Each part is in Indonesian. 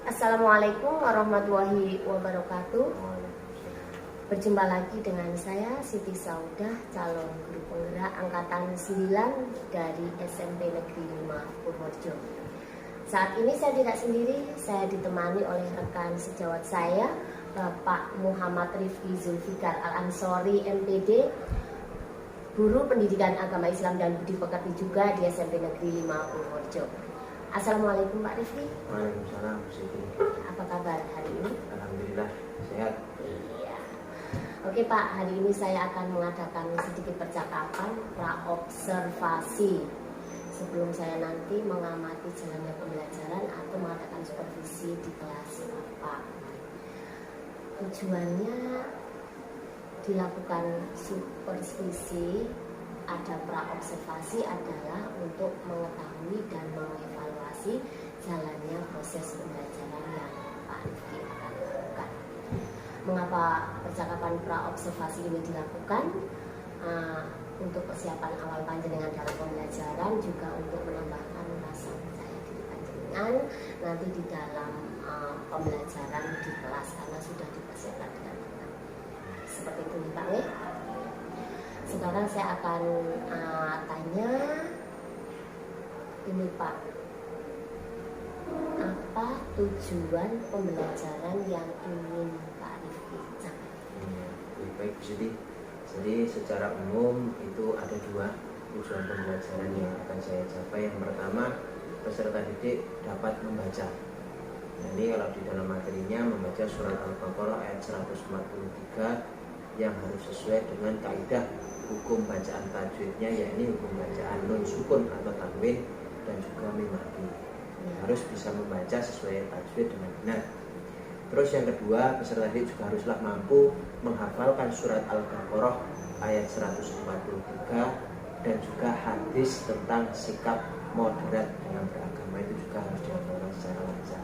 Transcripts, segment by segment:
Assalamualaikum warahmatullahi wabarakatuh. Berjumpa lagi dengan saya Siti Saudah, calon guru penggerak angkatan 9 dari SMP Negeri 5 Purworejo. Saat ini saya tidak sendiri, saya ditemani oleh rekan sejawat saya, Bapak Muhammad Rifki Zulfikar Al-Ansori MPD, Guru Pendidikan Agama Islam dan Budi Pekerti juga di SMP Negeri 5 Purworejo. Assalamualaikum Pak Rifki. Waalaikumsalam Siti. Apa kabar hari ini? Alhamdulillah sehat. Iya. Oke Pak, hari ini saya akan mengadakan sedikit percakapan praobservasi sebelum saya nanti mengamati jalannya pembelajaran atau mengadakan supervisi di kelas Bapak. Tujuannya dilakukan supervisi ada praobservasi adalah untuk mengetahui dan mengevaluasi jalannya proses pembelajaran yang Pak Rifki akan lakukan. Mengapa percakapan praobservasi ini dilakukan? Untuk persiapan awal panjenengan dalam pembelajaran, juga untuk menambahkan rasa percaya diri panjenengan nanti di dalam pembelajaran di kelas, karena sudah dipersiapkan dengan benar. Seperti itu nih Pak. Sekarang saya akan tanya ini Pak, apa tujuan pembelajaran yang ingin Pak Rifki capai? Baik Bu Siti. Jadi secara umum itu ada dua tujuan pembelajaran yang akan saya capai. Yang pertama, peserta didik dapat membaca. Jadi kalau di dalam materinya membaca surat Al-Baqarah ayat 143 yang harus sesuai dengan kaidah hukum bacaan tajwidnya, yakni hukum bacaan nun sukun atau tanwin dan juga mim mati. Harus bisa membaca sesuai tajwid dengan benar. Terus yang kedua, peserta didik juga haruslah mampu menghafalkan surat Al-Baqarah ayat 143 dan juga hadis tentang sikap moderat dalam beragama, itu juga harus dihafalkan secara lancar.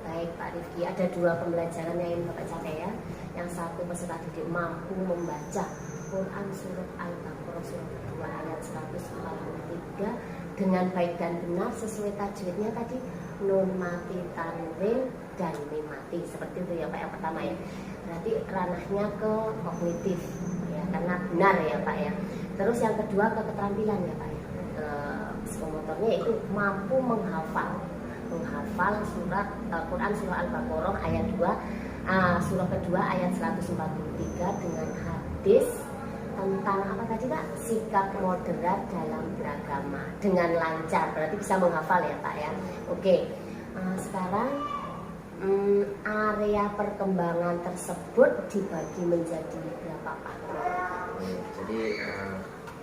Baik Pak Rifki, ada dua pembelajaran yang ingin Bapak capai ya. Yang satu, peserta didik mampu membaca Quran surat Al-Baqarah surat kedua ayat 143 dengan baik dan benar sesuai tajwidnya tadi, nun mati, tanwin dan mim mati. Seperti itu ya Pak yang pertama ya. Berarti ranahnya ke kognitif ya, karena benar ya Pak ya. Terus yang kedua ke keterampilan ya Pak ya. Psikomotornya itu mampu menghafal surat Quran surah Al-Baqarah ayat 2 surah kedua ayat 143 dengan hadis tentang apa tadi Pak? Sikap moderat dalam beragama dengan lancar, berarti bisa menghafal ya Pak ya. Oke. Sekarang area perkembangan tersebut dibagi menjadi berapa Pak? Jadi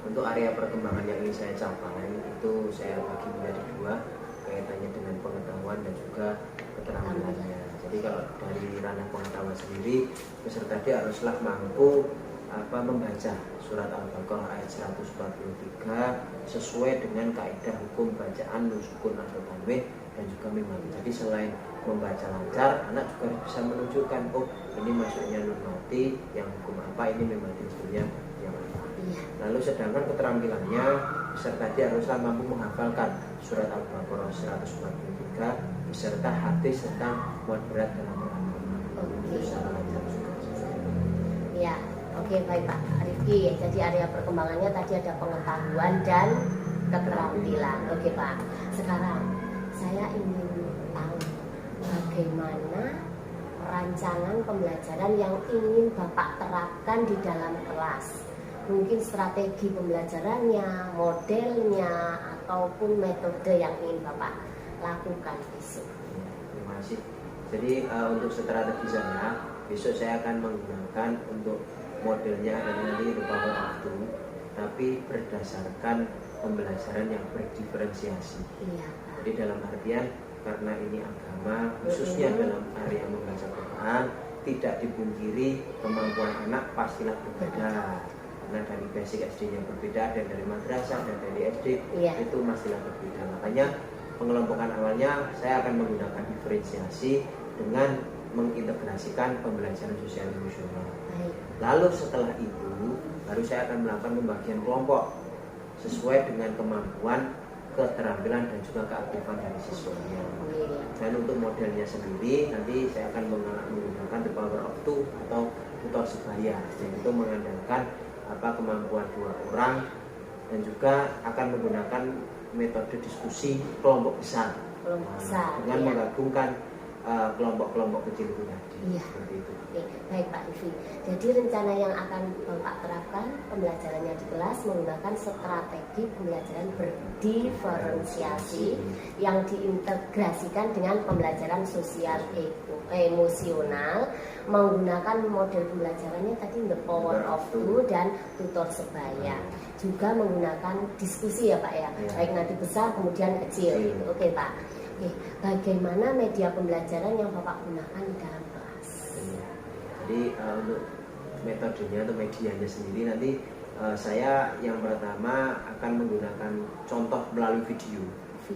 untuk area perkembangan yang ingin saya capai itu saya bagi menjadi dua, kaitannya dengan pengetahuan dan juga keterampilannya. Jadi kalau dari ranah pengetahuan sendiri, peserta didik haruslah mampu membaca surat Al-Baqarah ayat 143 sesuai dengan kaidah hukum bacaan nun sukun atau tanwin dan juga mim mati. Jadi selain membaca lancar, anak juga bisa menunjukkan, oh ini masuknya nun mati yang hukum apa, ini mim mati hukumnya yang apa. Lalu sedangkan keterampilannya, peserta didik haruslah mampu menghafalkan surat Al-Baqarah 143 beserta hadis tentang moderat dalam beragama. Ya, oke baik Pak Rifki. Jadi area perkembangannya tadi ada pengetahuan dan keterampilan. Oke Pak. Sekarang saya ingin tahu bagaimana rancangan pembelajaran yang ingin Bapak terapkan di dalam kelas. Mungkin strategi pembelajarannya, modelnya, ataupun metode yang ingin Bapak lakukan besok. Terima kasih. Jadi untuk strategi saya, besok saya akan menggunakan untuk modelnya adalah nanti rupa waktu, tapi berdasarkan pembelajaran yang berdiferensiasi. Iya. Jadi dalam artian karena ini agama, khususnya dalam area membaca Quran, tidak dipungkiri kemampuan anak pastilah berbeda. Karena dari basic SD-nya berbeda, dan dari madrasah dan dari SD itu pastilah berbeda. Makanya pengelompokan awalnya saya akan menggunakan diferensiasi dengan mengintegrasikan pembelajaran sosial emosional. Lalu setelah itu baru saya akan melakukan pembagian kelompok sesuai dengan kemampuan, keterampilan dan juga keaktifan dari siswanya. Dan untuk modelnya sendiri nanti saya akan menggunakan the power of two atau tutor sebaya, yaitu mengandalkan kemampuan 2 orang dan juga akan menggunakan metode diskusi kelompok besar, dengan ya. menggabungkan kelompok-kelompok kecil itu tadi. Iya. Seperti itu. Oke, baik Pak Rifi. Jadi rencana yang akan Bapak terapkan pembelajarannya di kelas menggunakan strategi pembelajaran berdiferensiasi yang diintegrasikan dengan pembelajaran sosial emosional, menggunakan model pembelajarannya tadi the power of two dan tutor sebaya. Juga menggunakan diskusi ya Pak ya, baik nanti besar kemudian kecil. Oke Pak. Oke, bagaimana media pembelajaran yang Bapak gunakan di dalam kelas? Jadi untuk metodenya atau medianya sendiri nanti saya yang pertama akan menggunakan contoh melalui video.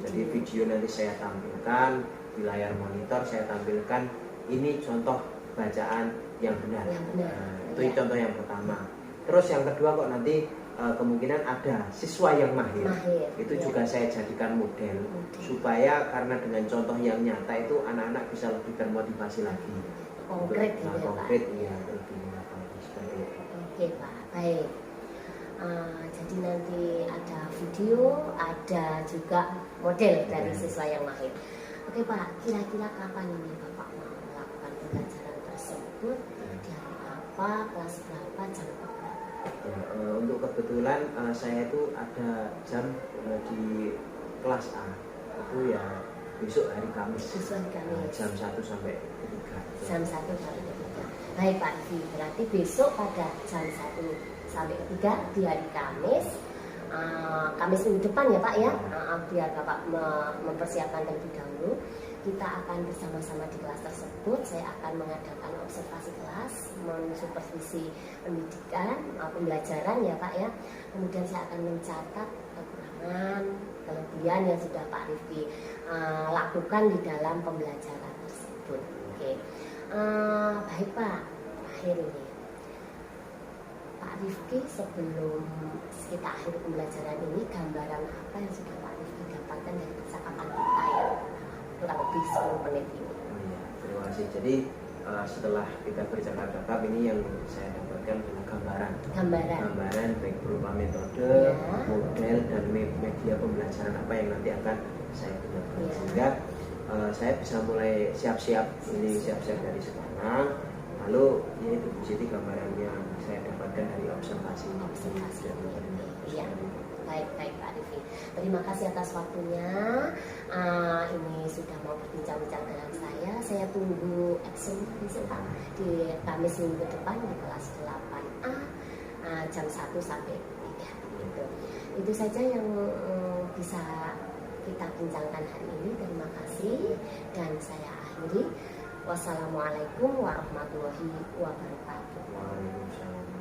Jadi video nanti saya tampilkan di layar monitor, saya tampilkan ini contoh bacaan yang benar. Itu contoh yang pertama. Terus yang kedua kok nanti kemungkinan ada siswa yang mahir. Itu juga saya jadikan model supaya karena dengan contoh yang nyata itu anak-anak bisa lebih termotivasi lagi. Konkret gitu ya Pak. Konkret ya, lebih seperti itu. Oke Pak, baik. Jadi nanti ada video, ada juga model dari siswa yang mahir. Oke Pak, kira-kira kapan ini Bapak mau melakukan pembelajaran tersebut? Di hari apa, kelas berapa, jam berapa? Ya, untuk kebetulan saya itu ada jam di kelas A itu ya besok hari Kamis. Besok hari Kamis. Jam 1 sampai 3. Jam 1 sampai 3. Baik Pak Rifi, berarti besok pada jam 1 sampai 3 di hari Kamis. Kamis minggu depan ya Pak ya, biar Bapak mempersiapkan terlebih dahulu. Kita akan bersama-sama di kelas tersebut. Saya akan mengadakan observasi kelas, mensupervisi pendidikan, pembelajaran ya Pak ya. Kemudian saya akan mencatat kekurangan, kelebihan yang sudah Pak Rifki lakukan di dalam pembelajaran tersebut. Oke, baik Pak. Akhir ini Pak Rifki, sebelum kita akhiri pembelajaran ini, gambaran apa yang sudah Pak Rifki dapatkan dari percakapan kita ya? Kurang lebih 10 menit ini. Terima kasih. Jadi setelah kita bercakap-cakap, ini yang saya dapatkan adalah gambaran baik berupa metode, model dan media pembelajaran apa yang nanti akan saya gunakan. Sehingga saya bisa mulai siap-siap dari sekarang. Lalu ini Bu Siti gambarannya saya dapatkan dari observasi. Iya. Baik Pak Rifi. Terima kasih atas waktunya. Ini sudah mau berbincang-bincang dengan saya. Saya tunggu action besok Pak di Kamis minggu depan di kelas 8A jam 1 sampai 3 gitu. Itu saja yang bisa kita bincangkan hari ini. Terima kasih dan saya akhiri. Wassalamualaikum warahmatullahi wabarakatuh. Waalaikumsalam.